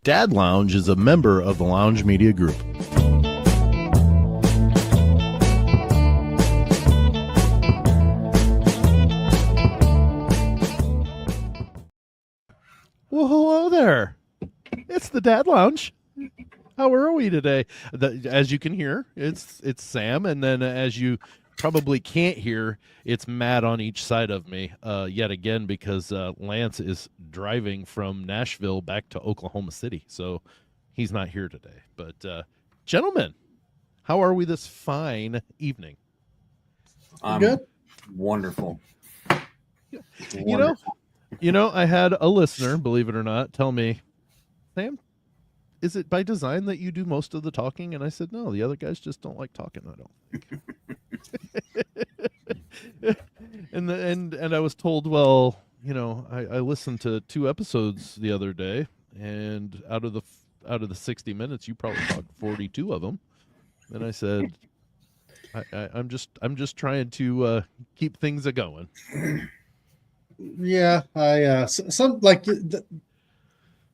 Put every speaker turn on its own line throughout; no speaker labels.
Dad Lounge is a member of the Lounge Media Group. Well, hello there. It's the Dad Lounge. How are we today? As you can hear, it's Sam, and then as you probably can't hear, it's Matt on each side of me yet again because Lance is driving from Nashville back to Oklahoma City, so he's not here today. But gentlemen, how are we this fine evening?
Good. Wonderful.
You know, I had a listener, believe it or not, tell me, Sam, is it by design that you do most of the talking? And I said, no, the other guys just don't like talking, I don't think. and I was told, well, you know, I listened to 2 episodes the other day, and out of the 60 minutes, you probably talked 42 of them. And I said, I'm just trying to keep things a going.
Yeah,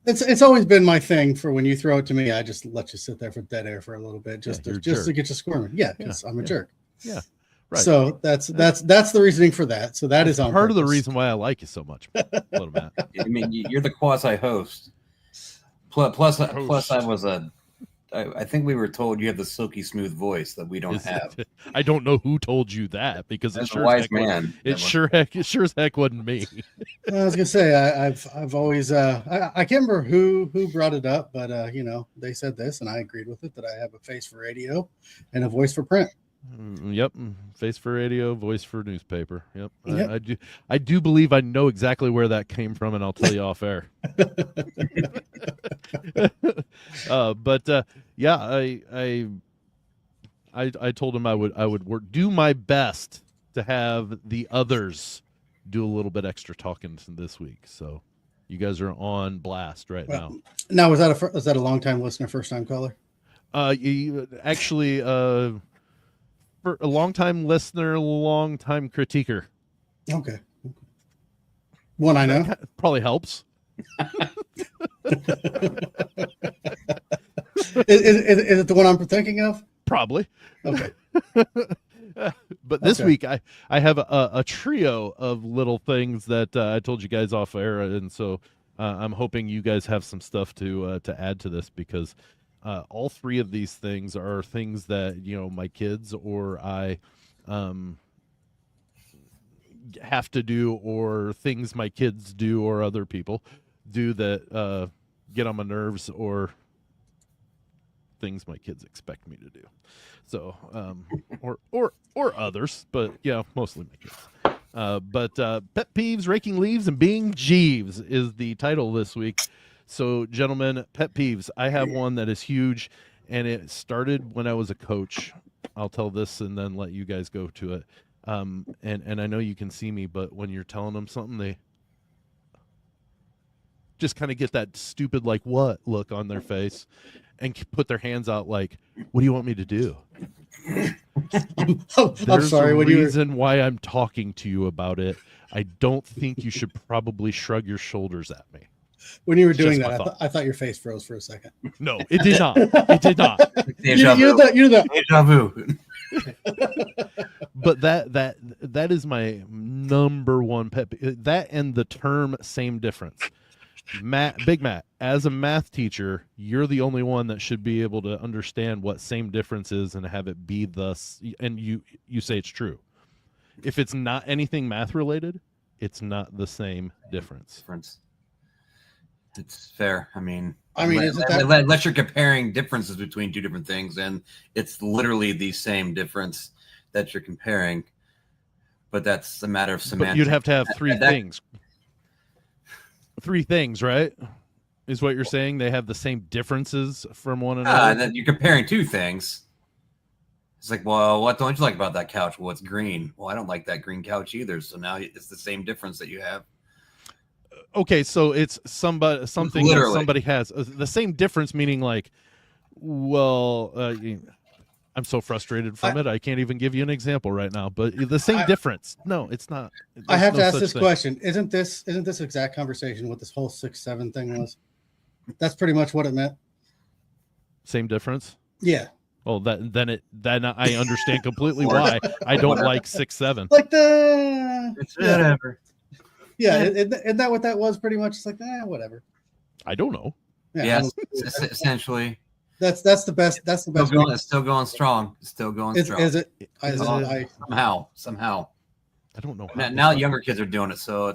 it's always been my thing for when you throw it to me, I just let you sit there for dead air for a little bit just to get you squirming. Yeah, because I'm a jerk.
Yeah. Right.
So that's the reasoning for that. So that's on
part
purpose.
of the reason why I like you so much, little Matt.
I mean, you're the quasi host. Plus, I think we were told you have the silky smooth voice that we don't have.
I don't know who told you that because
it's a wise man.
It sure as heck wasn't me.
I was gonna say I've always I can't remember who brought it up, but you know, they said this and I agreed with it, that I have a face for radio and a voice for print.
Yep, face for radio, voice for newspaper. Yep, I do believe I know exactly where that came from, and I'll tell you off air. I told him I would do my best to have the others do a little bit extra talking this week. So you guys are on blast right now.
Now, was that a long time listener, first time caller?
Actually, for a long time listener, long time critiquer.
Okay. One I know.
Probably helps.
Is it the one I'm thinking of?
Probably.
Okay.
But this week I have a trio of little things that I told you guys off air, and so I'm hoping you guys have some stuff to add to this, because all 3 of these things are things that, you know, my kids or I have to do, or things my kids do or other people do that get on my nerves, or things my kids expect me to do. So or others, but yeah, mostly my kids. But Pet Peeves, Raking Leaves, and Being Jeeves is the title this week. So, gentlemen, Pet Peeves, I have one that is huge, and it started when I was a coach. I'll tell this and then let you guys go to it. And I know you can see me, but when you're telling them something, they just kind of get that stupid, like, what look on their face and put their hands out like, what do you want me to do?
I'm sorry.
There's a reason why I'm talking to you about it. I don't think you should probably shrug your shoulders at me.
When you were doing that, I thought your face froze for a second.
No, it did not. It did not.
Deja vu.
But that is my number one pet peeve. That and the term "same difference." Big Matt, as a math teacher, you're the only one that should be able to understand what same difference is and have it be thus. And you say it's true. If it's not anything math related, it's not the same difference.
It's fair. I mean,
unless
you're comparing differences between 2 different things, and it's literally the same difference that you're comparing, but that's a matter of semantics.
But you'd have to have 3 things. 3 things, right? Is what you're saying? They have the same differences from one another?
And then you're comparing 2 things. It's like, well, what don't you like about that couch? Well, it's green. Well, I don't like that green couch either. So now it's the same difference that you have.
Okay, so it's something that somebody has the same difference, meaning like, well, I'm so frustrated from it. I can't even give you an example right now, but the same difference. No, it's not.
I have to ask this question. Isn't this exact conversation what this whole 6-7 thing was? That's pretty much what it meant.
Same difference.
Yeah.
Oh, then I understand completely why I don't like 6'7".
Like the
It's
yeah,
whatever.
yeah. Isn't that what that was? Pretty much. It's like whatever.
I don't know.
Yeah.
Yes, essentially.
That's the best. That's the best.
It's still going strong. It's still going strong.
Is it?
Is
Oh,
it-
somehow.
I don't know how.
Now younger kids are doing it, so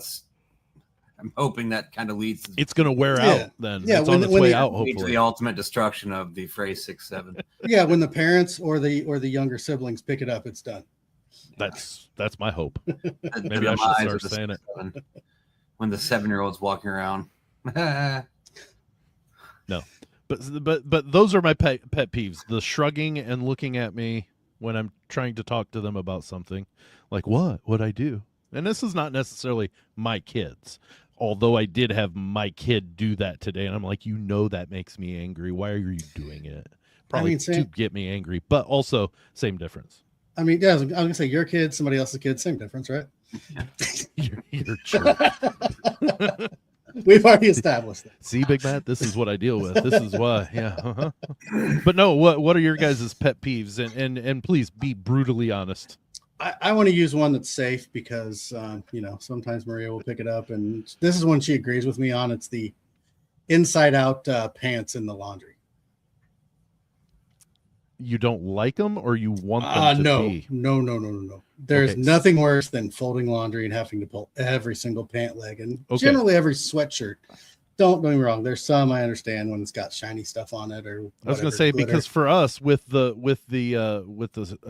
I'm hoping that kind of leads to
It's gonna wear
Yeah.
out. Then
Yeah,
it's on its way out.
lead to
Hopefully,
the ultimate destruction of the phrase 6'7".
Yeah, when the parents or the younger siblings pick it up, it's done.
that's my hope.
The
Maybe I should
demise
start
of the
saying it.
6'7". When the 7-year-old's walking around.
But those are my pet peeves: the shrugging and looking at me when I'm trying to talk to them about something. Like, what I do? And this is not necessarily my kids, although I did have my kid do that today, and I'm like, that makes me angry. Why are you doing it? Probably to get me angry, but also same difference.
I mean, yeah, I was gonna say your kid, somebody else's kid, same difference, right?
You're jerk.
We've already established that.
See, Big Matt, this is what I deal with. This is why, yeah. Uh-huh. But no, what are your guys' pet peeves? And please be brutally honest.
I want to use one that's safe because sometimes Maria will pick it up, and this is one she agrees with me on. It's the inside out pants in the laundry.
You don't like them, or you want them to be?
No. There's
Okay.
nothing worse than folding laundry and having to pull every single pant leg and generally every sweatshirt. Don't get me wrong. There's some I understand when it's got shiny stuff on it or
I was going to say glitter. Because for us with a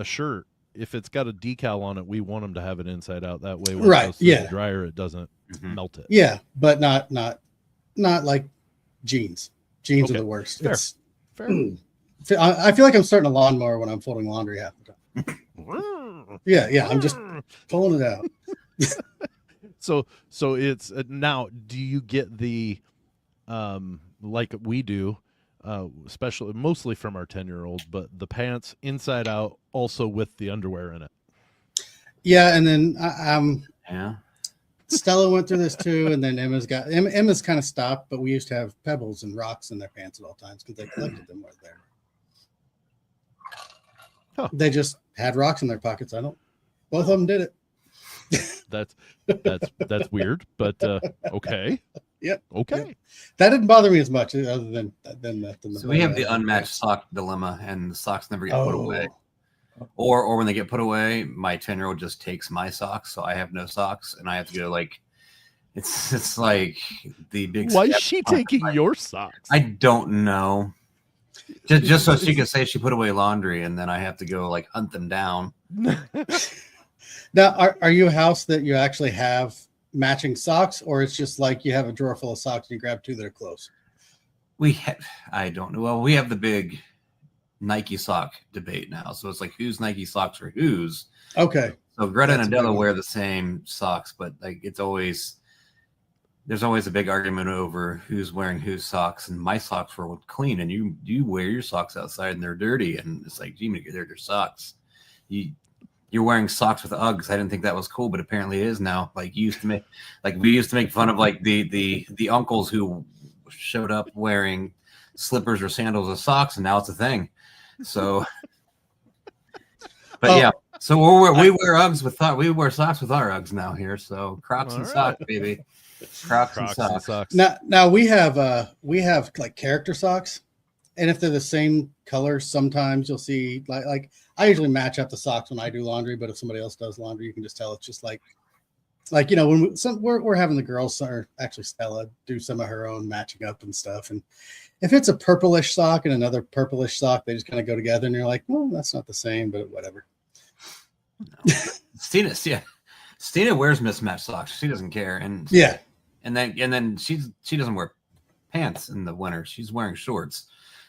shirt, if it's got a decal on it, we want them to have it inside out. That way, when it goes through the dryer, it doesn't melt it.
Yeah, but not like jeans. Jeans are the worst.
Fair.
It's
Fair.
I feel like I'm starting a lawnmower when I'm folding laundry half the time. Yeah, I'm just pulling it out.
So it's now. Do you get the like we do, especially mostly from our 10-year-old, but the pants inside out, also with the underwear in it?
Yeah, and then
yeah.
Stella went through this too, and then Emma's kind of stopped, but we used to have pebbles and rocks in their pants at all times because they collected them right there.
Huh.
They just had rocks in their pockets. Both of them did it.
That's weird, but okay.
Yep.
Okay.
Yep. That didn't bother me as much, other than the.
So we have the unmatched sock dilemma, and the socks never get put away. Or when they get put away, my 10-year-old just takes my socks, so I have no socks, and I have to go like, it's like the big.
Why is she taking your socks?
I don't know. Just so she can say she put away laundry, and then I have to go like hunt them down.
Now, are you a house that you actually have matching socks, or it's just like you have a drawer full of socks and you grab two that are close?
I don't know. Well, we have the big Nike sock debate now, so it's like whose Nike socks are whose.
Okay.
So Greta and Adela wear the same socks, but like there's always a big argument over who's wearing whose socks. And my socks were clean, and you wear your socks outside and they're dirty, and it's like, gee, they're your socks. You're wearing socks with Uggs. I didn't think that was cool, but apparently it is now. Like we used to make fun of like the uncles who showed up wearing slippers or sandals with socks, and now it's a thing. So, but yeah. So we wear Uggs we wear socks with our Uggs now here. So Crocs and socks, baby. Crocs and socks.
Now we have like character socks, and if they're the same color, sometimes you'll see like I usually match up the socks when I do laundry, but if somebody else does laundry, you can just tell it's just like when we're having the girls, or actually Stella, do some of her own matching up and stuff, and if it's a purplish sock and another purplish sock, they just kind of go together, and you're like, well, that's not the same, but whatever.
No. Stina wears mismatched socks. She doesn't care, and then she doesn't wear pants in the winter. She's wearing shorts.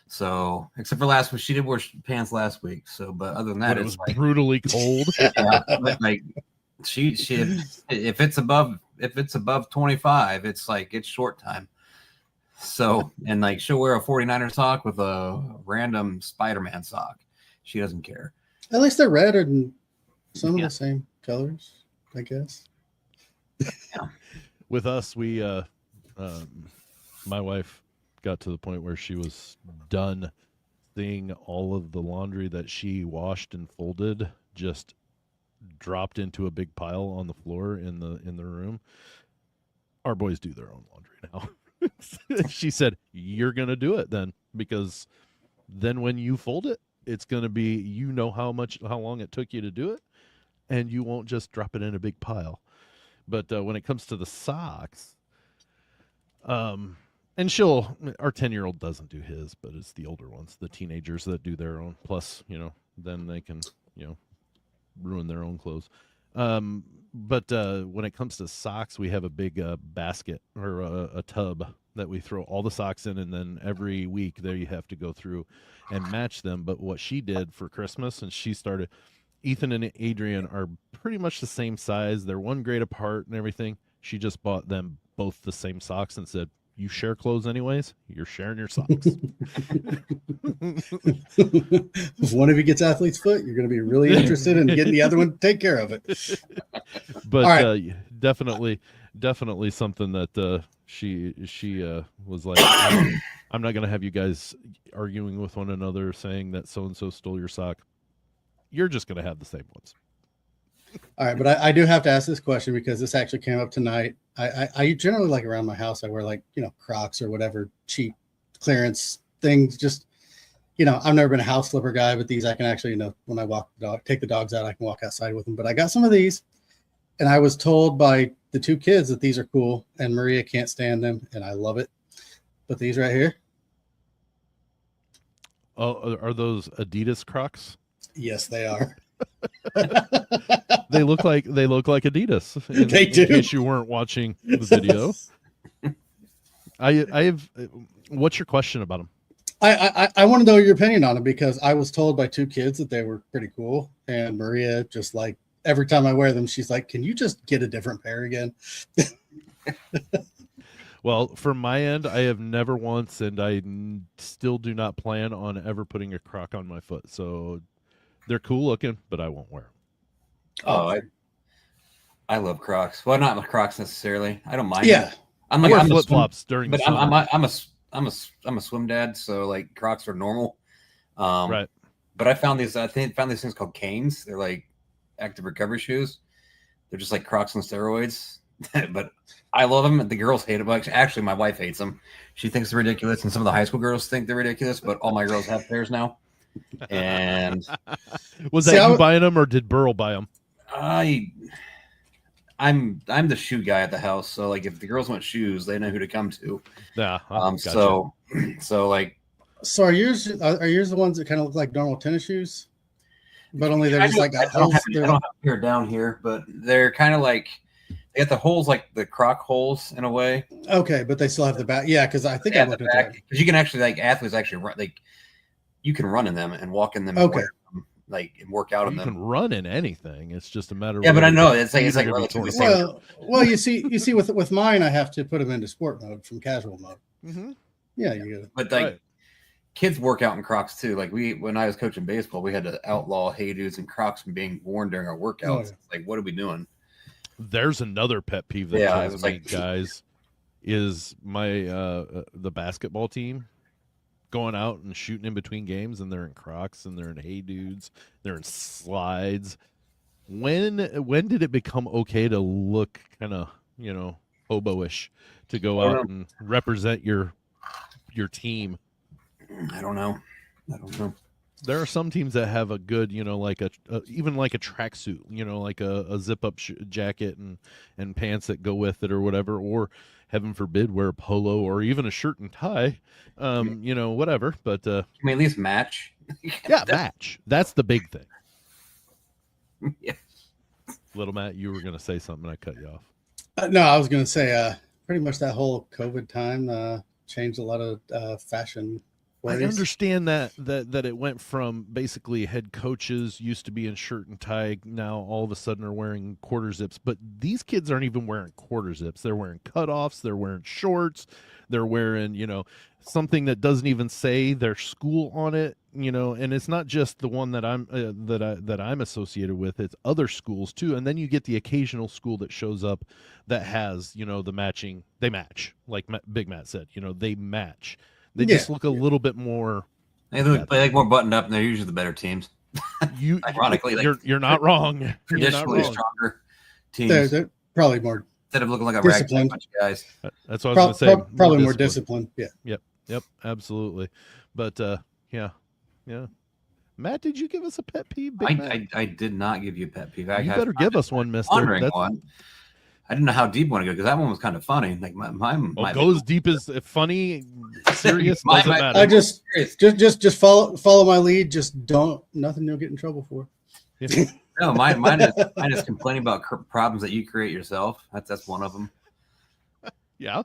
So except for last week, she did wear pants last week. So, but other than that,
it was like brutally cold.
Yeah, like she if it's above 25, it's like it's short time. So, and like she'll wear a 49er sock with a random Spider-Man sock. She doesn't care.
At least they're red and some of the same colors, I guess.
Yeah. With us, we my wife got to the point where she was done seeing all of the laundry that she washed and folded just dropped into a big pile on the floor in the room. Our boys do their own laundry now. She said, "You're going to do it then, because then when you fold it, it's going to be, how long it took you to do it, and you won't just drop it in a big pile." But when it comes to the socks, and our 10-year-old doesn't do his, but it's the older ones, the teenagers that do their own. Plus, then they can, ruin their own clothes. But when it comes to socks, we have a big basket or a tub that we throw all the socks in, and then every week there you have to go through and match them. But what she did for Christmas, and she started, Ethan and Adrian are pretty much the same size. They're 1 grade apart and everything. She just bought them both the same socks and said, "You share clothes anyways. You're sharing your socks."
If one of you gets athlete's foot, you're going to be really interested in getting the other one to take care of it.
But
right.
definitely something that she was like, I'm not going to have you guys arguing with one another saying that so-and-so stole your sock. You're just going to have the same ones.
All right, but I do have to ask this question because this actually came up tonight. I generally, like, around my house, I wear, like, Crocs or whatever cheap clearance things. Just, I've never been a house slipper guy, but these I can actually, when I take the dogs out, I can walk outside with them. But I got some of these, and I was told by the 2 kids that these are cool, and Maria can't stand them, and I love it. But these right here.
Oh, are those Adidas Crocs?
Yes, they are.
They look like Adidas.
They do.
In case you weren't watching the video, I have. What's your question about them?
I want to know your opinion on them because I was told by 2 kids that they were pretty cool, and Maria just, like, every time I wear them, she's like, "Can you just get a different pair again?"
Well, from my end, I have never once, and I still do not plan on ever putting a Croc on my foot. So they're cool looking, but I won't wear them.
Oh, I love Crocs. Well, not Crocs necessarily. I don't mind.
Yeah,
I'm
I wear flip flops during the
but
summer.
I'm a swim dad, so, like, Crocs are normal.
Right.
But I found these things called canes. They're like active recovery shoes. They're just like Crocs on steroids. But I love them. The girls hate them. Actually, my wife hates them. She thinks they're ridiculous, and some of the high school girls think they're ridiculous. But all my girls have pairs now. And
was that you buying them, or did Burl buy them?
I'm the shoe guy at the house, so, like, if the girls want shoes, they know who to come to.
Yeah.
Gotcha. So like.
So are yours the ones that kind of look like normal tennis shoes, but only they're just like got holes?
I don't have a pair down here, but they're kind of like they got the holes like the Croc holes in a way.
Okay, but they still have the back. Yeah, because I think I looked at that.
Because you can actually, like, athletes actually run, like, you can run in them and walk in them.
Okay.
And work out in them.
You can run in anything. It's just a matter of.
Yeah, but I know it's like relatively safe.
Well, you see, with mine, I have to put them into sport mode from casual mode.
Mm-hmm.
Yeah, you got.
But, like, right. Kids work out in Crocs too. Like, when I was coaching baseball, we had to outlaw Hey Dudes and Crocs from being worn during our workouts. Oh, yeah. Like, what are we doing?
There's another pet peeve that kills me, guys, is my the basketball team going out and shooting in between games, and they're in Crocs and they're in Hey Dudes, they're in slides. When did it become okay to look kind of, hobo-ish to go out and represent your team?
I don't know.
There are some teams that have a good, like even like a tracksuit, like a zip-up jacket and pants that go with it or whatever, or heaven forbid wear a polo or even a shirt and tie, whatever. But
can we at least match?
Yeah, match. That's the big thing.
Yeah.
Little Matt, you were going to say something. I cut you off.
No, I was going to say pretty much that whole COVID time changed a lot of fashion.
I understand that it went from basically head coaches used to be in shirt and tie, now all of a sudden are wearing quarter zips. But these kids aren't even wearing quarter zips. They're wearing cutoffs. They're wearing shorts. They're wearing, something that doesn't even say their school on it, and it's not just the one that I'm associated with. It's other schools too. And then you get the occasional school that shows up that has, the matching. They match, like Big Matt said, they match. They
Yeah.
just look a little bit more.
They look like more buttoned up, and they're usually the better teams.
You
Ironically, like
you're not wrong. You're not
traditionally
wrong.
stronger teams.
They're probably more
Instead of looking like a ragtag
disciplined.
bunch of guys.
That's what I was going to say.
Probably more disciplined. Yeah.
Yep, absolutely. But yeah. Matt, did you give us a pet peeve? Big Matt?
I did not give you a pet peeve.
You better give us one, Mister.
Wondering one. I didn't know how deep I want to go because that one was kind of funny. Like my
go as deep as funny, serious. Doesn't matter.
I just follow my lead. Just don't nothing you'll get in trouble for.
Yeah.
No, mine is complaining about problems that you create yourself. That's one of them.
Yeah.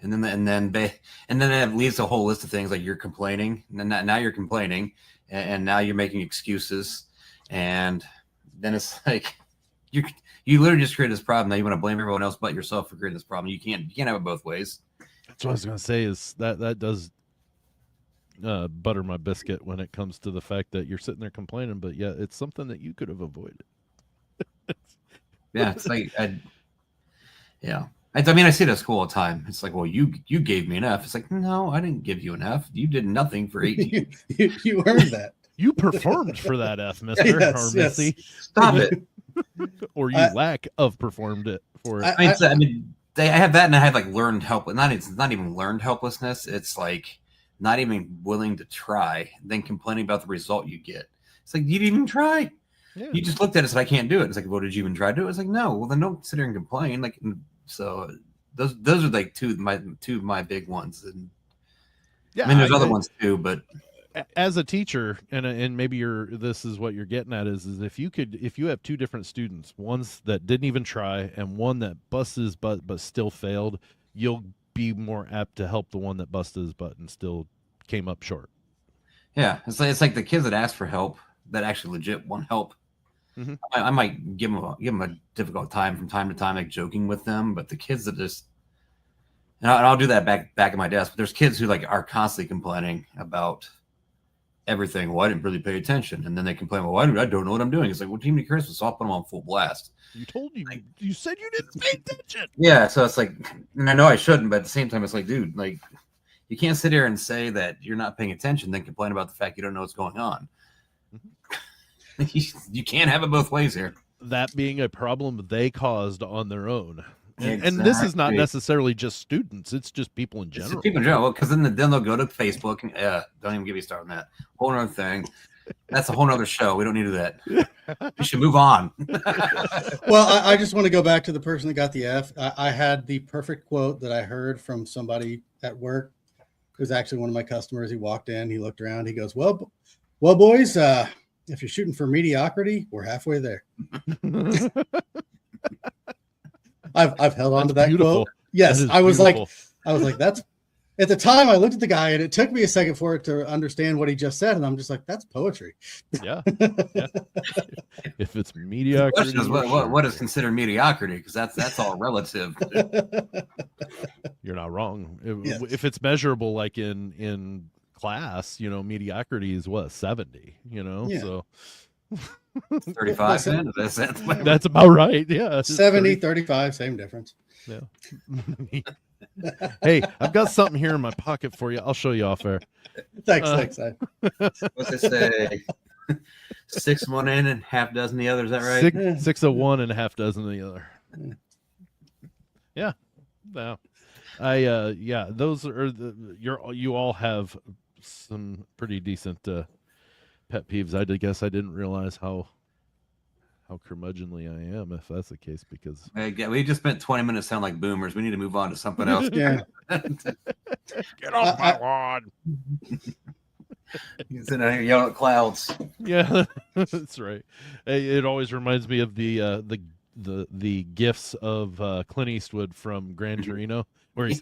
And then it leaves a whole list of things like you're complaining, and then now you're complaining, and now you're making excuses, and then it's like you literally just created this problem. Now you want to blame everyone else but yourself for creating this problem. You can't have it both ways.
That's what I was going to say. Is that does butter my biscuit when it comes to the fact that you're sitting there complaining, but yeah, it's something that you could have avoided.
Yeah, it's like I mean, I see it at school all the time. It's like, well, you gave me an F. It's like, no, I didn't give you an F. You did nothing for 18.
you earned that.
You performed for that F, Mister or Missy.
Stop it.
Or you lack of performed it for it.
I mean, I have that, and I have like learned help. It's not even learned helplessness. It's like not even willing to try, then complaining about the result you get. It's like you didn't even try.
Yeah.
You just looked at it and said, I can't do it. It's like, well, did you even try to do it? It's like, no. Well, then don't sit here and complain. Like, so those are like two of my big ones. And
Yeah,
I mean, there's other ones too, but
as a teacher, and maybe this is what you're getting at is if you have two different students, ones that didn't even try and one that busted his butt but still failed, you'll be more apt to help the one that busted his butt and still came up short.
Yeah, it's like the kids that ask for help that actually legit want help. Mm-hmm. I might give them a difficult time from time to time, like joking with them. But the kids that just, and I'll do that back at my desk. But there's kids who like are constantly complaining about everything. Well, I didn't really pay attention, and then they complain, well, I don't know what I'm doing. It's like, well, Team Christmas, so I'll put them on full blast.
You told you, like, you said you didn't pay attention.
Yeah, so it's like, and I know I shouldn't, but at the same time, it's like, dude, like, you can't sit here and say that you're not paying attention, then complain about the fact you don't know what's going on. You can't have it both ways here.
That being a problem they caused on their own.
Exactly.
And this is not necessarily just students. It's just people in general.
It's people in general, because then they'll go to Facebook and don't even get me started on that. Whole other thing. That's a whole other show. We don't need to do that. We should move on.
Well, I just want to go back to the person that got the F. I had the perfect quote that I heard from somebody at work. It was actually one of my customers. He walked in, he looked around, he goes, well, boys, if you're shooting for mediocrity, we're halfway there. I've held on to that
beautiful.
quote. Yes,
that
I was
beautiful.
like, that's. At the time, I looked at the guy, and it took me a second for it to understand what he just said, and I'm just like, that's poetry.
Yeah. If it's mediocrity,
what is considered mediocrity? Because that's all relative.
You're not wrong.
Yes.
If it's measurable, like in class, mediocrity is what, 70.
Yeah.
So
35.
That's about right. Yeah.
70, 35, same difference.
Yeah. Hey, I've got something here in my pocket for you. I'll show you off air.
Thanks.
What's it say? 6 one end and half dozen the other. Is that right?
6 of one and a half dozen of the other. Yeah. No. Those are you all have some pretty decent pet peeves. I guess I didn't realize how curmudgeonly I am, if that's the case, because
we just spent 20 minutes sound like boomers. We need to move on to something else.
Yeah.
Get off my lawn.
He's in there yelling at clouds.
Yeah, that's right. It always reminds me of the gifs of Clint Eastwood from Gran Torino, where he's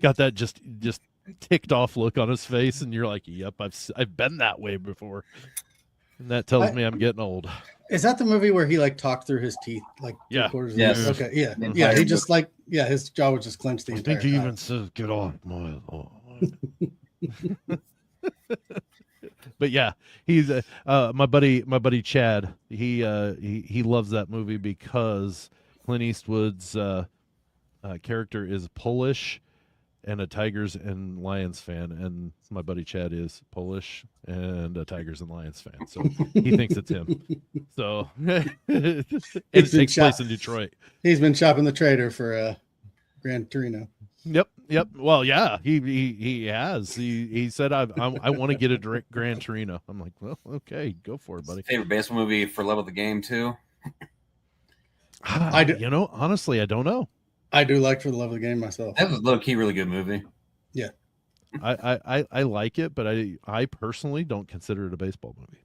got that just ticked off look on his face, and you're like, "Yep, I've been that way before," and that tells me I'm getting old.
Is that the movie where he like talked through his teeth, like
yeah,
quarters?
Yes.
Okay, yeah. He just his jaw was just clenched the
I
entire
think he
time.
even says, "Get off my lawn." But yeah, he's my buddy Chad. He loves that movie because Clint Eastwood's character is Polish, and a Tigers and Lions fan, and my buddy Chad is Polish and a Tigers and Lions fan, so he thinks it's him. So and it takes place in Detroit.
He's been shopping the trader for Gran Torino.
Yep. Well, yeah, he has. He said I want to get a Gran Torino. I'm like, well, okay, go for it, buddy.
Favorite baseball movie for love of the game too?
I do.
You know, honestly, I don't know.
I do like For the Love of the Game myself.
That was low key really good movie.
Yeah,
I like it, but I personally don't consider it a baseball movie.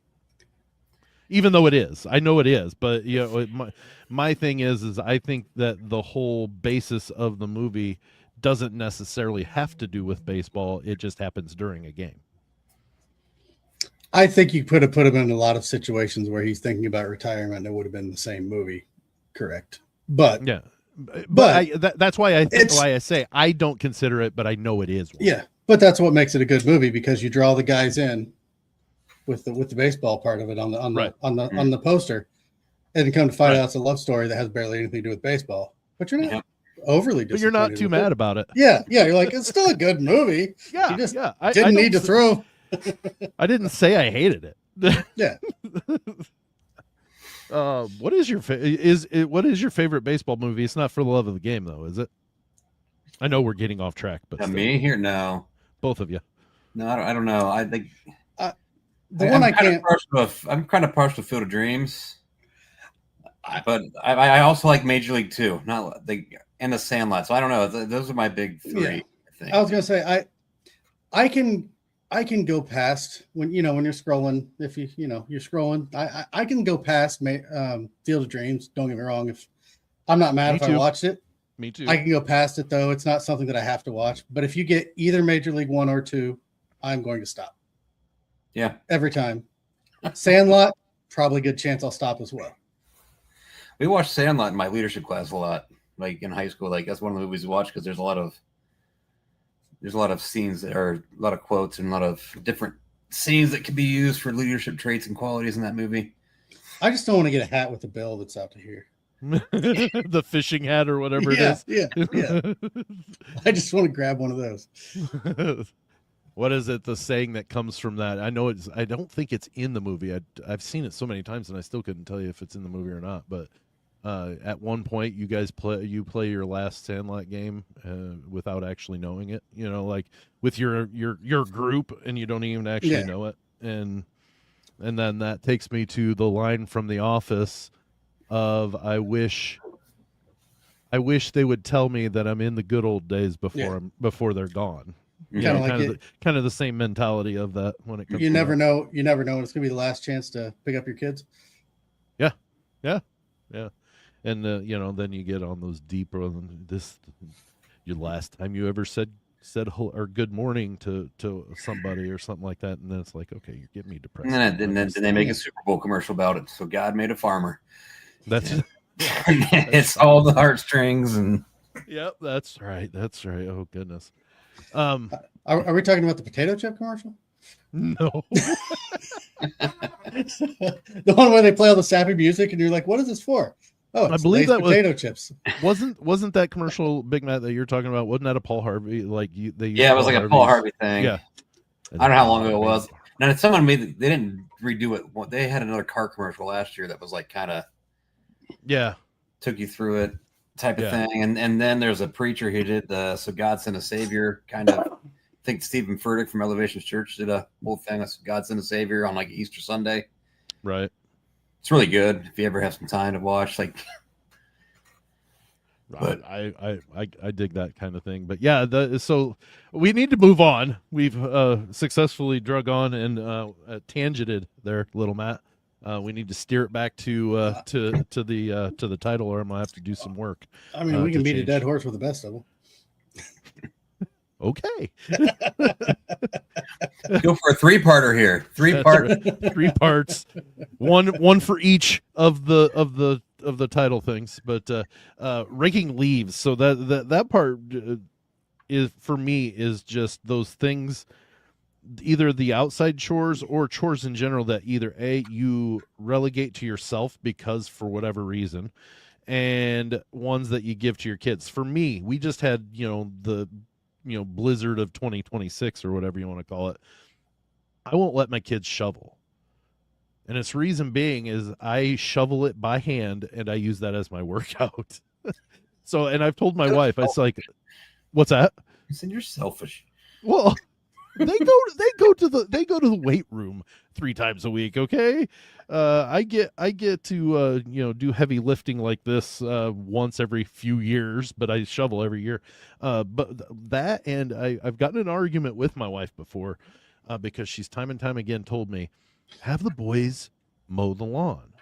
Even though it is, I know it is, but you know, my thing is I think that the whole basis of the movie doesn't necessarily have to do with baseball. It just happens during a game.
I think you could have put him in a lot of situations where he's thinking about retirement, and it would have been the same movie, correct? But
yeah, but that's why I say I don't consider it, but I know it is one.
Yeah, but that's what makes it a good movie, because you draw the guys in with the baseball part of it on the poster, and come to find out it's a love story that has barely anything to do with baseball. But you're not overly disappointed.
But you're not too mad about it.
Yeah, you're like, it's still a good movie.
Yeah,
you just
I
didn't need to throw.
I didn't say I hated it.
Yeah.
What is your favorite baseball movie? It's not For the Love of the Game, though, is it? I know we're getting off track, but
me here, no,
both of you.
No, I don't know. I think
I'm
kind of partial to Field of Dreams, but I also like Major League 2, not and The Sandlot. So I don't know. Those are my big three.
Yeah.
I think.
I was gonna say I can go past when you're scrolling. If you're scrolling, I can go past Field of Dreams. Don't get me wrong. If I'm not mad if I watched it,
me too.
I can go past it though. It's not something that I have to watch. But if you get either Major League 1 or 2, I'm going to stop.
Yeah,
every time. Sandlot, probably good chance I'll stop as well.
We watched Sandlot in my leadership class a lot, like in high school. Like that's one of the movies we watch because there's a lot of scenes that are a lot of quotes and a lot of different scenes that can be used for leadership traits and qualities in that movie.
I just don't want to get a hat with a bill that's out to here.
The fishing hat or whatever it is.
Yeah. I just want to grab one of those.
What is it? The saying that comes from that? I know it's. I don't think it's in the movie. I've seen it so many times, and I still couldn't tell you if it's in the movie or not. But at one point, you guys play your last Sandlot game without actually knowing it. You know, like with your group, and you don't even actually know it. And then that takes me to the line from The Office of I wish they would tell me that I'm in the good old days before they're gone. Kind of the same mentality of that when it comes. You never
know. You never know when it's gonna be the last chance to pick up your kids.
Yeah. And then you get on those deeper. Your last time you ever said or good morning to somebody or something like that, and then it's like, okay, you're getting me depressed.
And then they make a Super Bowl commercial about it. So God made a farmer.
That's
it's all the heartstrings and.
Yep, that's right. Oh goodness.
Are we talking about the potato chip commercial?
No.
The one where they play all the sappy music and you're like, what is this for? Oh, I believe that potato chips.
Wasn't that commercial, Big Matt, that you're talking about? Wasn't that a Paul Harvey?
It was like a Paul Harvey thing.
Yeah.
I don't know how long ago it was. Now, someone they didn't redo it. They had another car commercial last year that was like kind of took you through it type of thing. And then there's a preacher who did So God Sent a Savior kind of. I think Stephen Furtick from Elevation Church did a whole thing of God Sent a Savior on like Easter Sunday.
Right.
It's really good if you ever have some time to watch. Like,
but I dig that kind of thing. But yeah, so we need to move on. We've successfully drug on and tangented there, little Matt. We need to steer it back to the title, or I'm gonna have to do some work.
I mean, we can beat a dead horse with the best of them.
Okay.
Go for a three-parter here. Three
parts. One for each of the title things. But raking leaves. So that part is for me is just those things, either the outside chores or chores in general that either you relegate to yourself because for whatever reason, and ones that you give to your kids. For me, we just had blizzard of 2026 or whatever you want to call it, I won't let my kids shovel. And its reason being is I shovel it by hand and I use that as my workout. So, and I've told my wife, I was like, what's that?
You said you're selfish.
Well, they go to the weight room 3 times a week. Okay. I get to, do heavy lifting like this, once every few years, but I shovel every year. But that, and I've gotten an argument with my wife before, because she's time and time again told me, have the boys mow the lawn.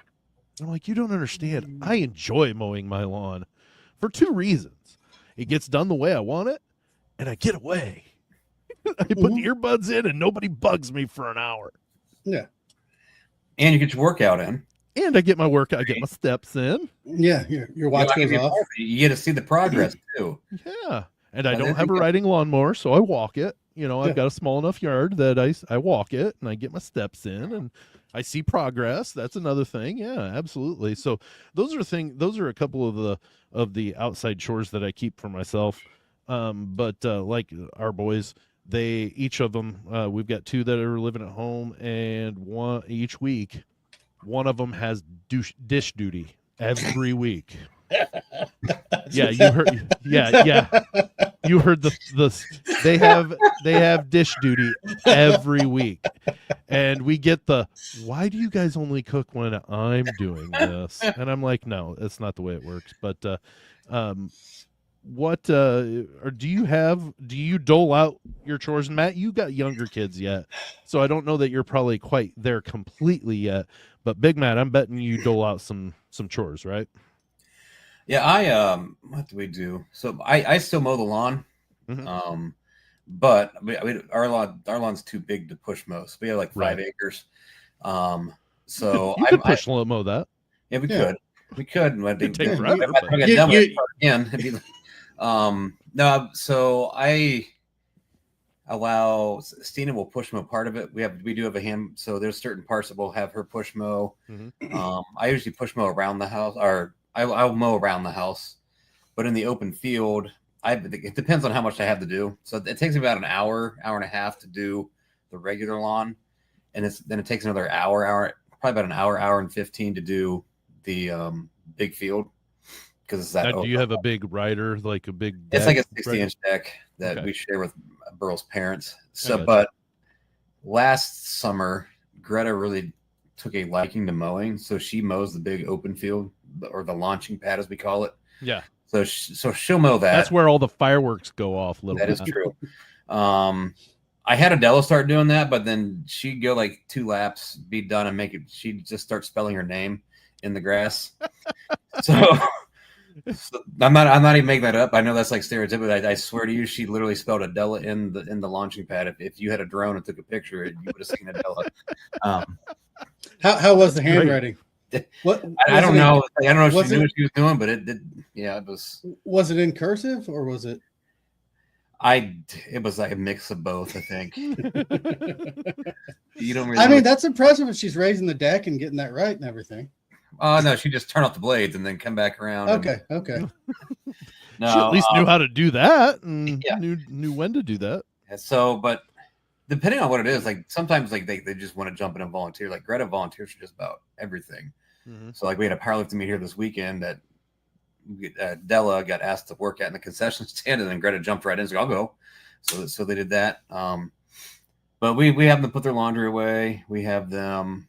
I'm like, you don't understand. I enjoy mowing my lawn for 2 reasons. It gets done the way I want it, and I get away. I put the earbuds in, and nobody bugs me for an hour.
Yeah.
And you get your workout in.
And I get my workout. I get my steps in.
Yeah. Your watch goes off.
You get to see the progress, too.
Yeah. And I don't have a riding lawnmower, so I walk it. I've got a small enough yard that I walk it, and I get my steps in, and I see progress. That's another thing. Yeah, absolutely. So those are a couple of the outside chores that I keep for myself. But like our boys, each of them, we've got 2 that are living at home, and one each week, one of them has dish duty every week. Yeah, you heard. Yeah. You heard they have dish duty every week, and we get why do you guys only cook when I'm doing this? And I'm like, no, that's not the way it works. But what or do you dole out your chores? And Matt, you got younger kids yet, so I don't know that you're probably quite there completely yet. But Big Matt, I'm betting you dole out some chores, right?
Yeah, what do we do? So I still mow the lawn.
Mm-hmm.
But our lawn's too big to push mow. So we have like 5 acres. So
you could push mow that.
Yeah, we could. We could.
It'd take forever.
No, so I allow Stina will push mow part of it. We do have a hand, so there's certain parts that we'll have her push mow.
Mm-hmm.
I usually push mow around the house, or I'll mow around the house, but in the open field, it depends on how much I have to do. So it takes me about an hour and a half to do the regular lawn, and then it takes another probably about an hour and 15 to do the big field, because it's that.
Now, do you have a big rider, like a big?
It's like a 60-inch deck that we share with Burl's parents. So, but last summer, Greta really took a liking to mowing, so she mows the big open field, or the launching pad as we call it.
Yeah.
So she'll mow that.
That's where all the fireworks go off.
That is true. I had Adela start doing that, but then she'd go like 2 laps, be done, and she'd just start spelling her name in the grass. so I'm not even making that up. I know that's like stereotypical. I swear to you, she literally spelled Adela in the launching pad. If you had a drone and took a picture, you would have seen Adela.
How was the handwriting?
What I don't know. I don't know if she knew what she was doing, but it did. Yeah, it was.
Was it in cursive or was it?
It was like a mix of both, I think. You don't really.
I mean, that's impressive if she's raising the deck and getting that right and everything.
Oh no, she just turn off the blades and then come back around.
Okay.
No,
she at least knew how to do that and knew when to do that.
So, but depending on what it is, like sometimes like they just want to jump in and volunteer. Like Greta volunteers for just about everything. Mm-hmm. So like we had a powerlifting meet here this weekend that Della got asked to work at in the concession stand, and then Greta jumped right in. So I'll go. So they did that. But we have them put their laundry away. We have them.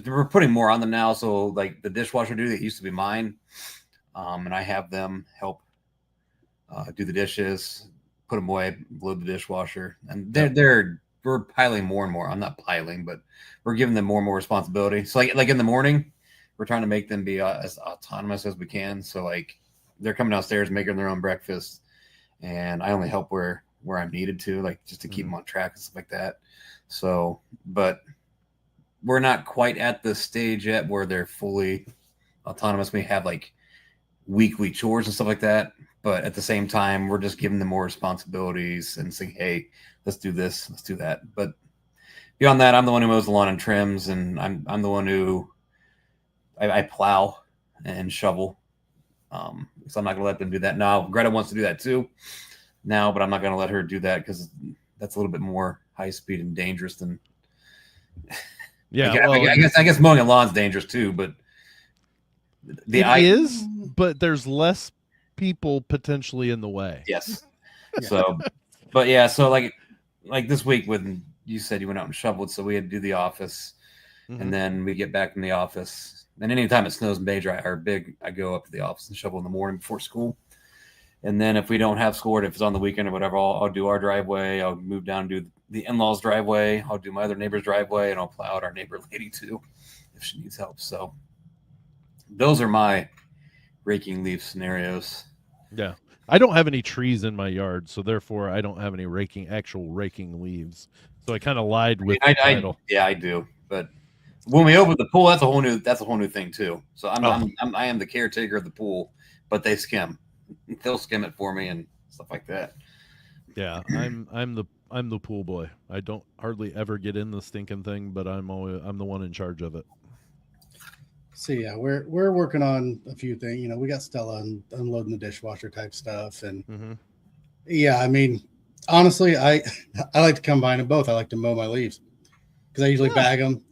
We're putting more on them now. So like the dishwasher duty that used to be mine, and I have them help do the dishes, put them away, load the dishwasher, and we're piling more and more. I'm not piling, but we're giving them more and more responsibility. So like in the morning, we're trying to make them be as autonomous as we can. So like they're coming downstairs, making their own breakfast, and I only help where I'm needed to, like just to keep them on track and stuff like that. So, but we're not quite at the stage yet where they're fully autonomous. We have like weekly chores and stuff like that. But at the same time, we're just giving them more responsibilities and saying, hey, let's do this, let's do that. But beyond that, I'm the one who mows the lawn and trims, and I'm the one who I plow and shovel. So I'm not going to let them do that now. Greta wants to do that too. now, but I'm not going to let her do that because that's a little bit more high speed and dangerous than.
Yeah,
I guess mowing a lawn's dangerous too, but
it is, but there's less people potentially in the way.
Yes. So, but yeah, so like this week when you said you went out and shoveled, so we had to do the office, and then we get back from the office. And anytime it snows major or big, I go up to the office and shovel in the morning before school. And then if we don't have school, or if it's on the weekend or whatever, I'll do our driveway. I'll move down and do the in-laws' driveway. I'll do my other neighbor's driveway, and I'll plow out our neighbor lady too if she needs help. So those are my raking leaf scenarios.
Yeah. I don't have any trees in my yard, so therefore I don't have any actual raking leaves. So I kind of lied with the title.
Yeah, I do. But when we open the pool, that's a whole new thing too. So I am the caretaker of the pool, but they skim. They'll skim it for me and stuff like that.
Yeah, I'm the pool boy. I don't hardly ever get in the stinking thing, but I'm the one in charge of it.
So yeah, we're working on a few things. You know, we got Stella unloading the dishwasher type stuff, and yeah, I mean, honestly, I like to combine them both. I like to mow my leaves because I usually bag them.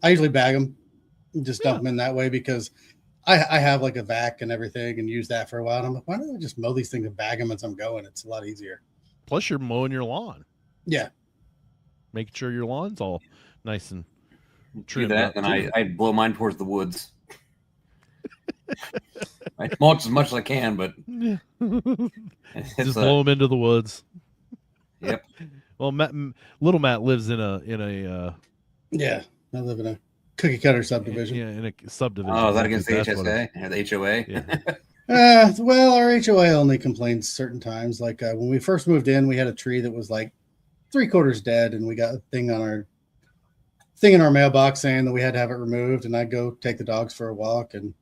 And just dump them in that way because I have like a vac and everything and use that for a while. And I'm like, why don't I just mow these things and bag them as I'm going? It's a lot easier.
Plus, you're mowing your lawn.
Yeah,
making sure your lawn's all nice and
trimmed. Do that, and I blow mine towards the woods. I mulch as much as I can, but
just blow them into the woods.
Yep.
Well, little Matt lives in a
yeah. I live in a cookie cutter subdivision.
Yeah, in a subdivision.
Oh, is that against the HSA or the HOA?
Yeah. Well, our HOA only complains certain times. Like when we first moved in, we had a tree that was like 3/4 dead, and we got a thing in our mailbox saying that we had to have it removed. And I'd go take the dogs for a walk, and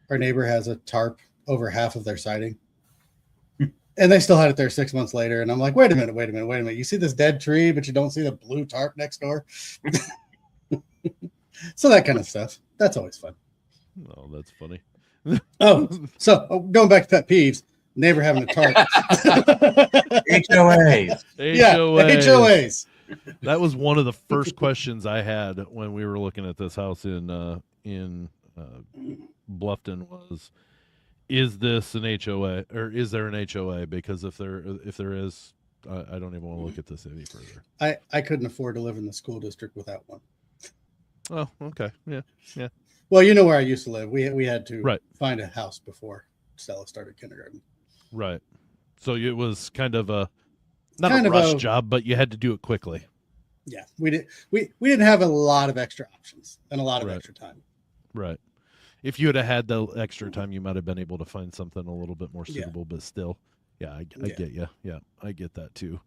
our neighbor has a tarp over half of their siding. And they still had it there 6 months later. And I'm like, wait a minute. You see this dead tree, but you don't see the blue tarp next door. So that kind of stuff. That's always fun.
Oh, that's funny.
So going back to pet peeves, neighbor having a tarp.
HOAs.
Yeah, HOAs.
That was one of the first questions I had when we were looking at this house in Bluffton was, is this an HOA or is there an HOA? Because if there is, I don't even want to look at this any further.
I couldn't afford to live in the school district without one.
Oh, okay. Yeah.
Well, you know where I used to live. We had to find a house before Stella started kindergarten.
Right. So it was kind of a rush job, but you had to do it quickly.
Yeah, we didn't have a lot of extra options and a lot of extra time.
Right. If you had the extra time, you might have been able to find something a little bit more suitable, but still, I get you. Yeah, I get that too.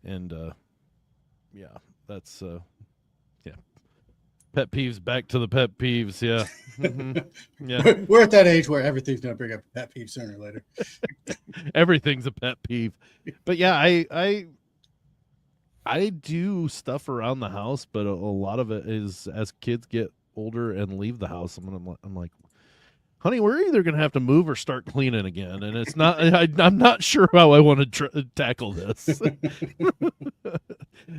And that's pet peeves. Back to the pet peeves. Yeah. Yeah.
We're at that age where everything's going to bring up a pet peeve sooner or later.
Everything's a pet peeve. But yeah, I do stuff around the house, but a lot of it is as kids get older and leave the house. I'm like, honey, we're either going to have to move or start cleaning again. And it's not, I'm not sure how I want to tackle this.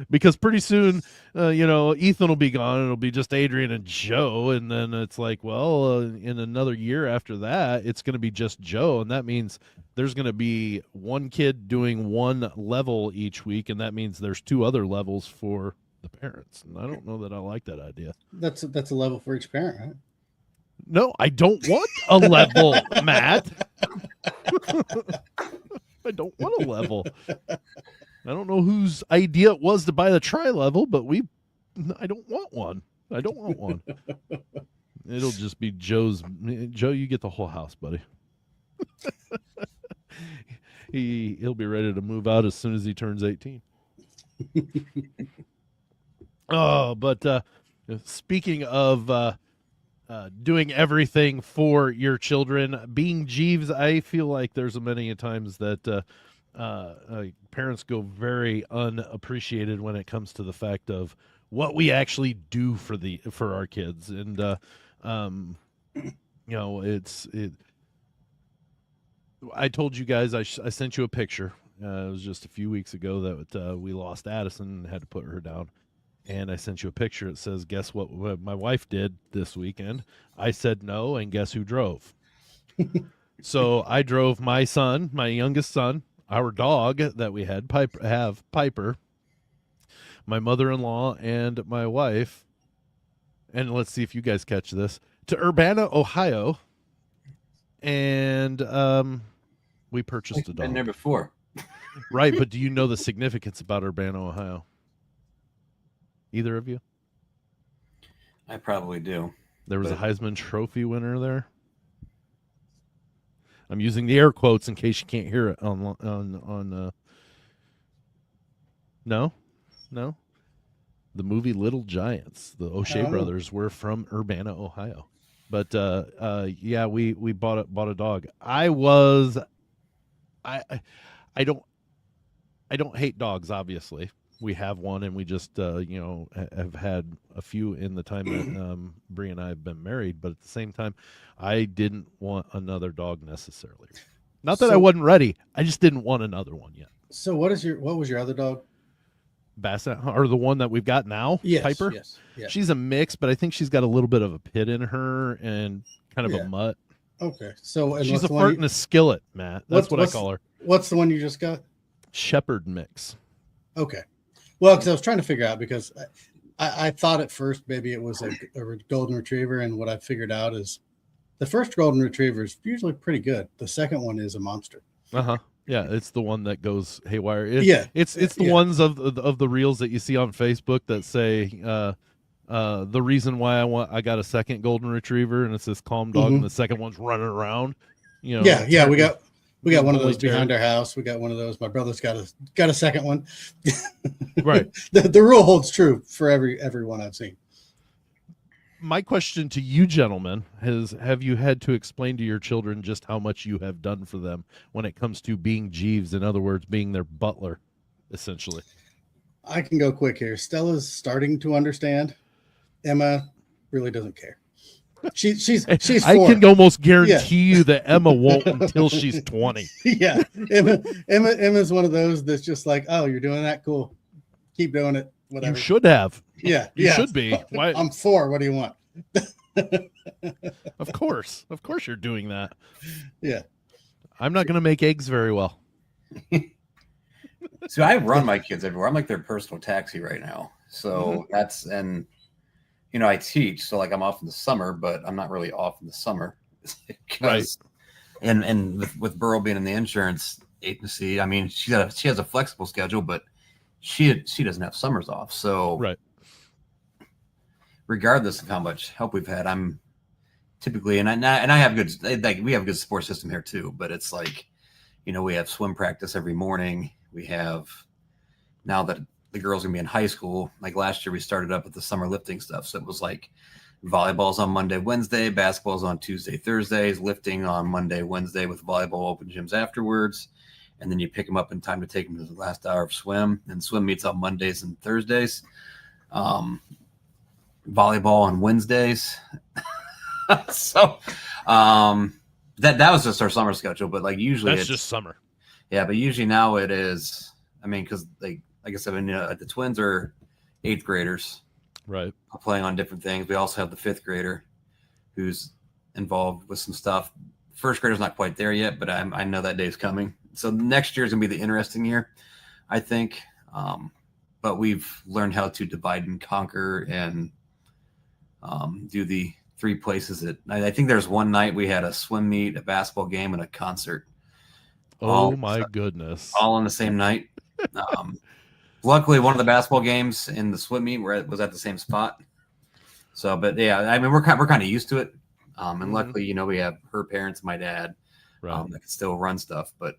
Because pretty soon, Ethan will be gone and it'll be just Adrian and Joe. And then it's like, well, in another year after that, it's going to be just Joe. And that means there's going to be one kid doing one level each week. And that means there's 2 other levels for the parents. And I don't know that I like that idea.
That's a level for each parent, right?
No, I don't want a level, Matt. I don't want a level. I don't know whose idea it was to buy the tri-level, but I don't want one. I don't want one. It'll just be Joe's. Joe, you get the whole house, buddy. He'll be ready to move out as soon as he turns 18. Oh, but speaking of doing everything for your children, being Jeeves, I feel like there's many times that parents go very unappreciated when it comes to the fact of what we actually do for our kids. And I told you guys I sent you a picture, It was just a few weeks ago that we lost Addison and had to put her down. And I sent you a picture. It says, guess what my wife did this weekend? I said no, and guess who drove? So I drove my son, my youngest son, our dog that we had, Piper, my mother-in-law, and my wife. And let's see if you guys catch this, to Urbana, Ohio. And we purchased a
I've been there
dog.
before.
Right, but do you know the significance about Urbana, Ohio? Either of you?
I probably do.
There was a
But-
Heisman Trophy winner there. I'm using the air quotes in case you can't hear it on no? The movie Little Giants. The O'Shea
Oh.
brothers were from Urbana, Ohio. But yeah, we bought a dog. I don't hate dogs, obviously. We have one, and we just have had a few in the time that Bree and I have been married. But at the same time, I didn't want another dog necessarily. Not that I
So-
wasn't ready. I just didn't want another one yet.
So what was your other dog?
Basset, or the one that we've got now,
Yes,
Piper.
yes, yeah.
She's a mix, but I think she's got a little bit of a pit in her and kind of
Yeah.
a mutt.
Okay, so and
She's
what's
a
the one
fart
you-
in a skillet, Matt. That's what I call her.
What's the one you just got?
Shepherd mix.
Okay, well, because I was trying to figure out because I thought at first maybe it was a golden retriever, and what I figured out is the first golden retriever is usually pretty good. The second one is a monster.
Uh-huh. Yeah, it's the one that goes haywire.
Yeah.
It's the
Yeah.
ones of the reels that you see on Facebook that say the reason why I got a second golden retriever, and it's this calm dog,
Mhm.
and the second one's running around. You know.
Yeah, we got one of
Bully
those behind our house. We got one of those. My brother's got a second one.
Right.
The rule holds true for everyone I've seen.
My question to you gentlemen is, have you had to explain to your children just how much you have done for them when it comes to being Jeeves, in other words, being their butler, essentially?
I can go quick here. Stella's starting to understand. Emma really doesn't care. She's
I
4.
can almost guarantee you that Emma won't until she's 20.
Yeah, Emma's one of those that's just like, oh, you're doing that, cool, keep doing it, whatever.
You should have.
Yeah,
You
yeah.
should be. Why?
I'm 4. What do you want?
Of course you're doing that.
Yeah.
I'm not going to make eggs very well.
So I run my kids everywhere. I'm like their personal taxi right now. So that's, and I teach, so like I'm off in the summer, but I'm not really off in the summer.
Right.
And with Burrow being in the insurance agency, I mean, she has a flexible schedule, but she doesn't have summers off. So
Right.
regardless of how much help we've had, I'm typically, and I have good, like we have a good support system here too, but it's like, we have swim practice every morning. We have, now that the girls are gonna be in high school, like last year we started up with the summer lifting stuff. So it was like volleyball's on Monday, Wednesday, basketball's on Tuesday, Thursdays, lifting on Monday, Wednesday with volleyball open gyms afterwards. And then you pick them up in time to take them to the last hour of swim, and swim meets on Mondays and Thursdays. Volleyball on Wednesdays. So that was just our summer schedule, but like usually
That's
it's
just summer.
Yeah, but usually now it is, I mean, because like I said, the twins are 8th graders
Right.
playing on different things. We also have the 5th grader who's involved with some stuff. First grader's not quite there yet, but I know that day's coming. So next year is gonna be the interesting year, I think. But we've learned how to divide and conquer and do the 3 places that I think there's one night we had a swim meet, a basketball game, and a concert.
Oh my goodness.
All on the same night. Luckily, one of the basketball games and the swim meet was at the same spot. So, but yeah, I mean, we're kind of used to it. And luckily, we have her parents, my dad,
Right.
that can still run stuff. But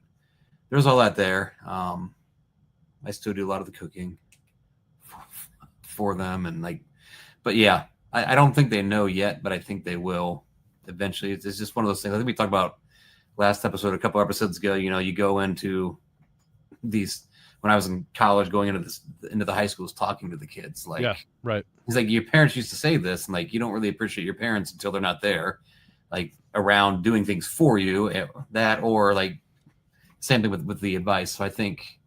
there's all that there. I still do a lot of the cooking for them, and but yeah, I don't think they know yet, but I think they will eventually. It's just one of those things. I think we talked about last episode, a couple episodes ago. You go into these, when I was in college, going into the high schools, talking to the kids, like,
Yeah, right.
he's like, your parents used to say this, and like, you don't really appreciate your parents until they're not there, like around doing things for you, that, or like same thing with the advice. So I think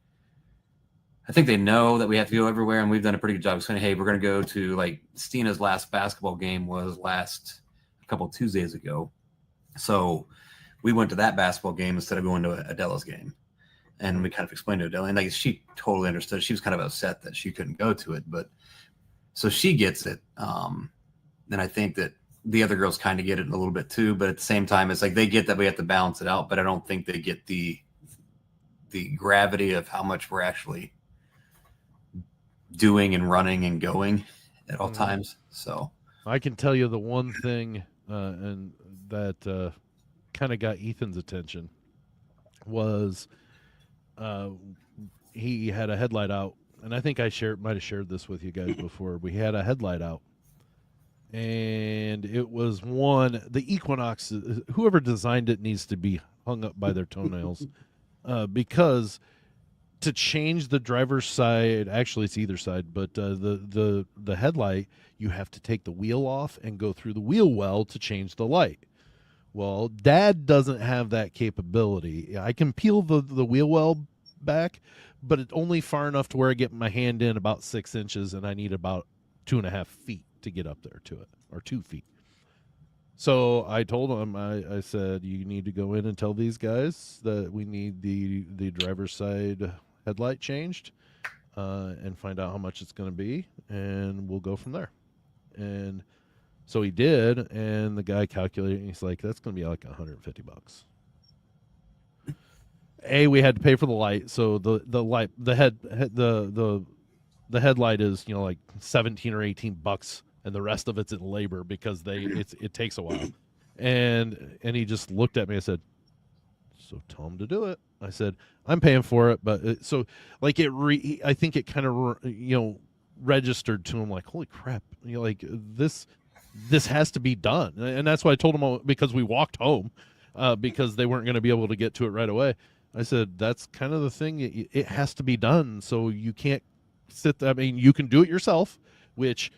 they know that we have to go everywhere, and we've done a pretty good job of saying, hey, we're going to go to, like, Stina's last basketball game was a couple Tuesdays ago. So we went to that basketball game instead of going to Adela's game. And we kind of explained to Adela, and like she totally understood. She was kind of upset that she couldn't go to it, but so she gets it. And I think that the other girls kind of get it a little bit too, but at the same time, it's like they get that we have to balance it out, but I don't think they get the gravity of how much we're actually doing and running and going at all times. So
I can tell you the one thing, and that kind of got Ethan's attention was he had a headlight out, and I think I might have shared this with you guys before. We had a headlight out, and it was the Equinox. Whoever designed it needs to be hung up by their toenails, because to change the driver's side, actually it's either side, but the headlight, you have to take the wheel off and go through the wheel well to change the light. Well, Dad doesn't have that capability. I can peel the wheel well back, but it's only far enough to where I get my hand in about 6 inches, and I need about 2.5 feet to get up there to it, or 2 feet. So I told him, I said, you need to go in and tell these guys that we need the driver's side headlight changed, and find out how much it's going to be, and we'll go from there. And so he did, and the guy calculated, and he's like, that's going to be like $150. We had to pay for the light, so the headlight is, like $17 or $18, and the rest of it's in labor because it takes a while. And he just looked at me and said, so tell him to do it. I said, I'm paying for it, but I think it kind of registered to him like, holy crap, like this has to be done. And that's why I told him, because we walked home, because they weren't going to be able to get to it right away. I said, that's kind of the thing. It has to be done. So you can't sit there. I mean, you can do it yourself, which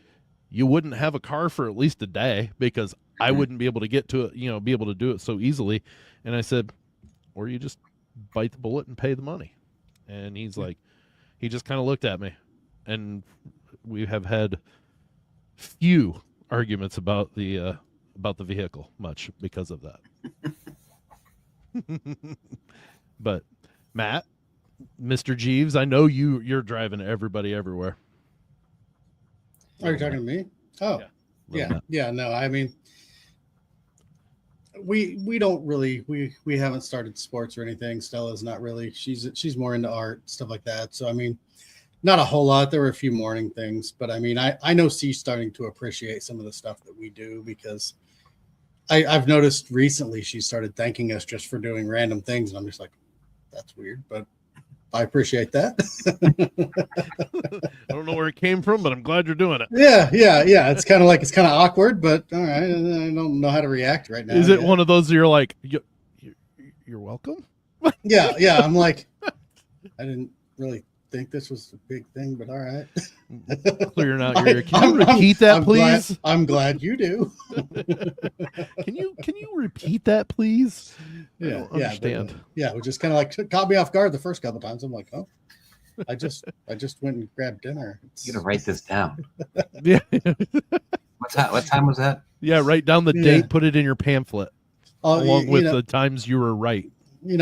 you wouldn't have a car for at least a day, because I wouldn't be able to get to it, be able to do it so easily. And I said, or you just bite the bullet and pay the money. And he's like, he just kind of looked at me, and we have had few arguments about the vehicle much because of that. But Matt, Mr. Jeeves, I know you're driving everybody everywhere.
Are you talking to me? Oh, yeah. No, I mean, we don't really we haven't started sports or anything. Stella's not really. She's more into art, stuff like that. So I mean, not a whole lot. There were a few morning things, but I mean, I know she's starting to appreciate some of the stuff that we do, because I've noticed recently she started thanking us just for doing random things, and I'm just like, that's weird, but I appreciate that.
I don't know where it came from, but I'm glad you're doing it.
Yeah. It's kind of awkward, but all right. I don't know how to react right now.
Is it one of those that you're like, you're welcome?
Yeah. I'm like, I didn't really think this was a big thing, but all right.
Clearing out your. Can you repeat that, please?
I'm glad you do.
Can you repeat that, please?
Yeah,
I don't understand.
It was just kind of like caught me off guard the first couple times. I'm like, oh, I just went and grabbed dinner.
You gotta write this down.
Yeah.
What time was that?
Yeah, write down the date. Put it in your pamphlet along with the times you were right.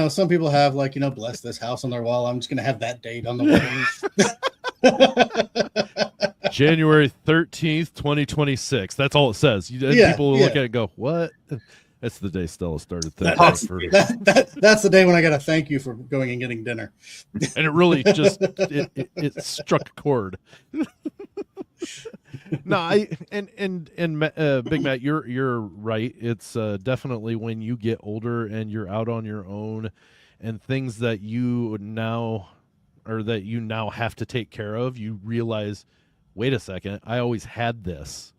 Some people have bless this house on their wall. I'm just gonna have that date on the wall.
January 13th, 2026. That's all it says. People will look at it and go, what? That's the day Stella started.
That's the day when I got to thank you for going and getting dinner.
And it really just it struck a chord. No, Big Matt, you're right. It's definitely when you get older and you're out on your own, and things that you now have to take care of, you realize, wait a second, I always had this,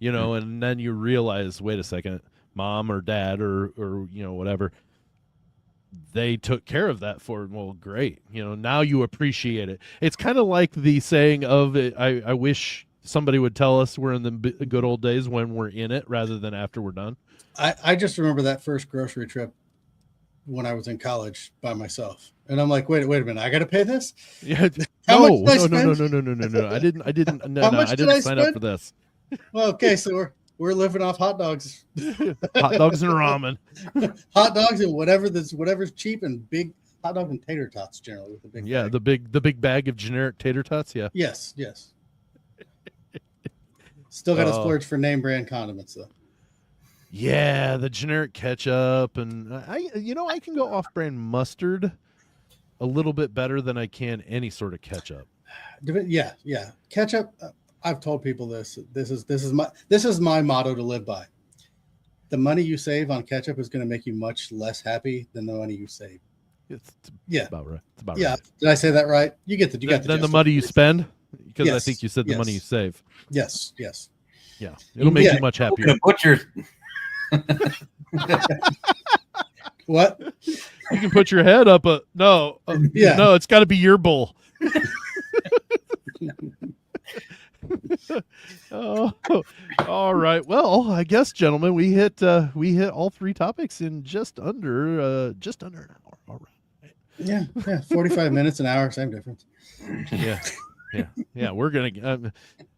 and then you realize, wait a second, mom or dad or whatever, they took care of that for, well, great. Now you appreciate it. It's kind of like the saying of, I wish somebody would tell us we're in the good old days when we're in it rather than after we're done.
I just remember that first grocery trip when I was in college by myself, and I'm like, wait a minute, I got to pay this?
Yeah.
How
No,
much did I
no, no,
spend?
no, no, no, no, no. I didn't. No,
How
no.
much
I
did I
didn't sign up
spend?
for this.
Well, okay, so we're living off hot dogs,
Hot dogs and ramen.
hot dogs, and whatever's cheap, and big hot dog and tater tots generally with the big
Yeah,
bag.
the big bag of generic tater tots. Yeah.
Yes. Still got to
Oh.
splurge for name brand condiments though.
Yeah, the generic ketchup, and I can go off-brand mustard a little bit better than I can any sort of ketchup.
Yeah. Ketchup. I've told people this. This is my motto to live by. The money you save on ketchup is going to make you much less happy than the money you save.
It's
Yeah.
about right. It's about
Yeah.
right.
Did I say that right? You got the
Then the
gist
money
of
you
it.
spend, because I
Yes,
think you said the money you
yes.
save.
Yes.
Yeah, it'll make
Yeah.
you much happier.
The butcher.
What?
You can put your head up. No,
Yeah.
no, it's got to be your bowl. Oh, all right. Well, I guess, gentlemen, we hit all three topics in just under an hour. All right.
Yeah. 45 minutes, an hour, same difference.
Yeah. We're gonna.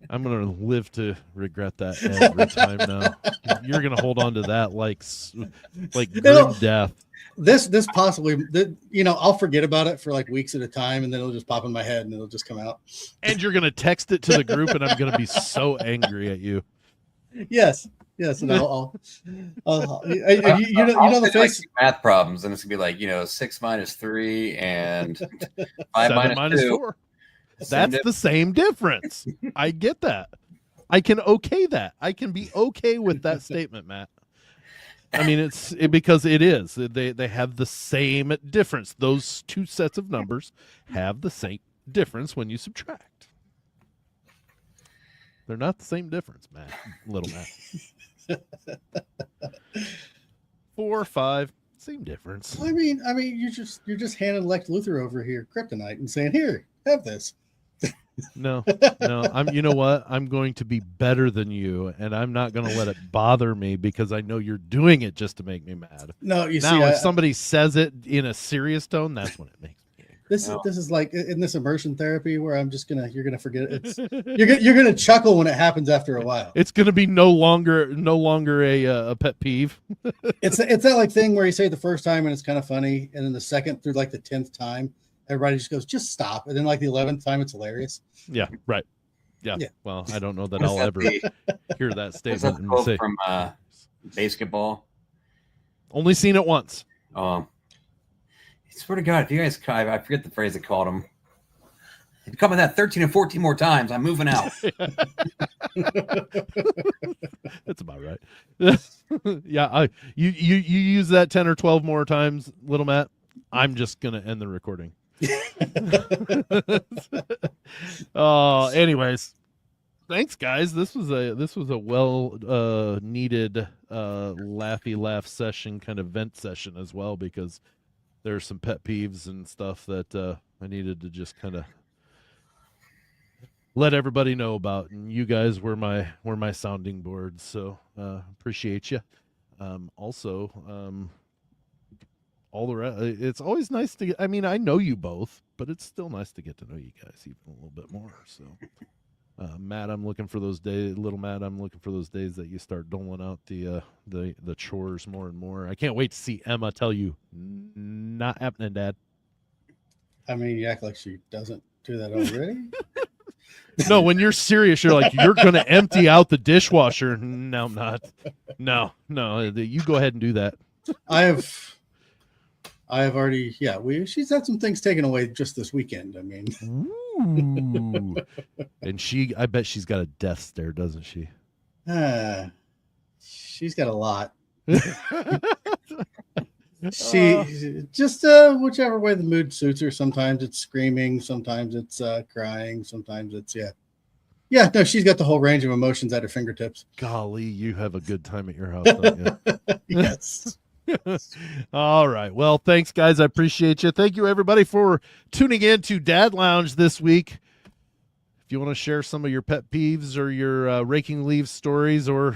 I'm gonna live to regret that every time now. You're gonna hold on to that like grim death.
This possibly, I'll forget about it for like weeks at a time, and then it'll just pop in my head, and it'll just come out.
And you're gonna text it to the group, and I'm gonna be so angry at you.
Yes, and I'll you know the face.
Like math problems, and it's gonna be like 6 minus 3 and 5
7
minus 2.
4. That's the same difference. I get that. I can okay that. I can be okay with that statement, Matt. I mean, because it is. They have the same difference. Those two sets of numbers have the same difference when you subtract. They're not the same difference, Matt. Little Matt. 4, 5, same difference.
I mean, you're just handing Lex Luthor over here kryptonite and saying, "Here, have this."
No. You know what? I'm going to be better than you, and I'm not going to let it bother me because I know you're doing it just to make me mad.
No, you
Now,
see,
if somebody says it in a serious tone, that's when it makes me angry.
this is like in this immersion therapy where you're gonna forget it. You're gonna chuckle when it happens after a while.
It's going to be no longer a pet peeve.
It's that like thing where you say it the first time and it's kind of funny, and then the second through like the 10th time, everybody just goes, "Just stop," and then like the 11th time, it's hilarious.
Yeah, right. Yeah.
Yeah.
Well, I don't know that
Was
I'll
that
ever hear that
Was
statement
that the
and
quote
say,
from basketball?
only seen it once.
I swear to God, if you guys, I forget the phrase they called him. If you come in that 13 and 14 more times, I'm moving out.
That's about right. Yeah, you use that 10 or 12 more times, little Matt. I'm just gonna end the recording. Anyways, thanks, guys. This was a well needed laughy laugh session, kind of vent session as well, because there's some pet peeves and stuff that I needed to just kind of let everybody know about, and you guys were my sounding board, so appreciate you. Also, all the rest, it's always nice to get, I mean, I know you both, but it's still nice to get to know you guys even a little bit more. So Matt, I'm looking for those days. Little Matt, I'm looking for those days that you start doling out the chores more and more. I can't wait to see Emma tell you, not happening, Dad.
I mean, you act like she doesn't do that already.
No, when you're serious, you're like, you're going to empty out the dishwasher. No, I'm not. No, you go ahead and do that.
I have already, she's had some things taken away just this weekend. I mean,
Ooh. And I bet she's got a death stare, doesn't she?
She's got a lot. She just whichever way the mood suits her. Sometimes it's screaming, sometimes it's crying, sometimes it's no, she's got the whole range of emotions at her fingertips.
Golly, you have a good time at your house, don't you?
Yes.
All right. Well, thanks, guys. I appreciate you. Thank you, everybody, for tuning in to Dad Lounge this week. If you want to share some of your pet peeves or your raking leaves stories, or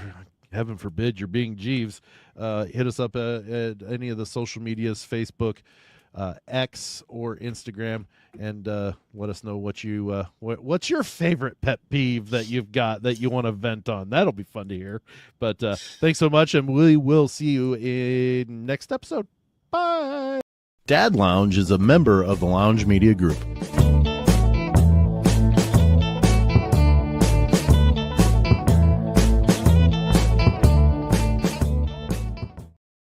heaven forbid you're being Jeeves, hit us up at any of the social medias, Facebook, X, or Instagram, and let us know what you what's your favorite pet peeve that you've got that you want to vent on. That'll be fun to hear. But thanks so much, and we will see you in next episode. Bye. Dad Lounge is a member of the Lounge Media Group.